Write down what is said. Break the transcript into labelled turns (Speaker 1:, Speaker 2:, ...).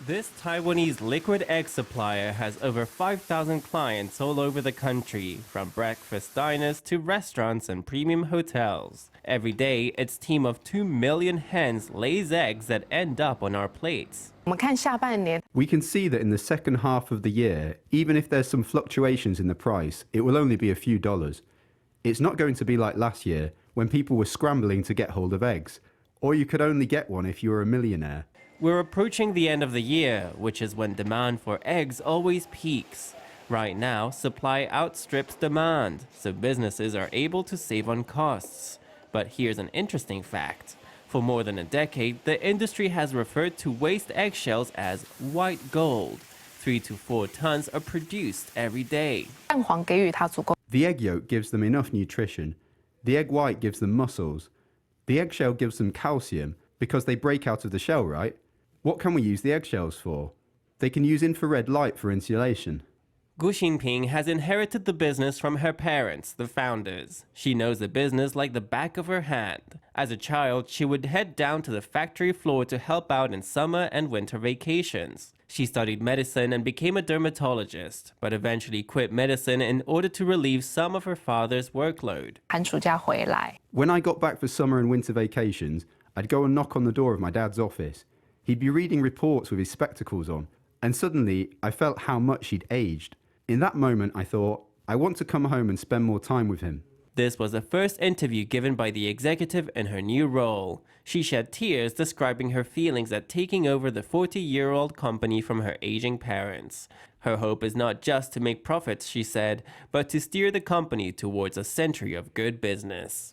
Speaker 1: This Taiwanese liquid egg supplier has over 5,000 clients all over the country, from breakfast diners to restaurants and premium hotels. Every day, its team of 2 million hens lays eggs that end up on our plates.
Speaker 2: We can see that in the second half of the year, even if there's some fluctuations in the price, it will only be a few dollars. It's not going to be like last year, when people were scrambling to get hold of eggs, or you could only get one if you were a millionaire.
Speaker 1: We're approaching the end of the year, which is when demand for eggs always peaks. Right now, supply outstrips demand, so businesses are able to save on costs. But here's an interesting fact. For more than a decade, the industry has referred to waste eggshells as white gold. 3 to 4 tons are produced every day.
Speaker 2: The egg yolk gives them enough nutrition. The egg white gives them muscles. The eggshell gives them calcium because they break out of the shell, right? What can we use the eggshells for? They can use infrared light for insulation.
Speaker 1: Hsin-ping has inherited the business from her parents, the founders. She knows the business like the back of her hand. As a child, she would head down to the factory floor to help out in summer and winter vacations. She studied medicine and became a dermatologist, but eventually quit medicine in order to relieve some of her father's workload.
Speaker 2: When I got back for summer and winter vacations, I'd go and knock on the door of my dad's office. He'd be reading reports with his spectacles on, and suddenly I felt how much he'd aged. In that moment, I thought, I want to come home and spend more time with him.
Speaker 1: This was the first interview given by the executive in her new role. She shed tears describing her feelings at taking over the 40-year-old company from her aging parents. Her hope is not just to make profits, she said, but to steer the company towards a century of good business.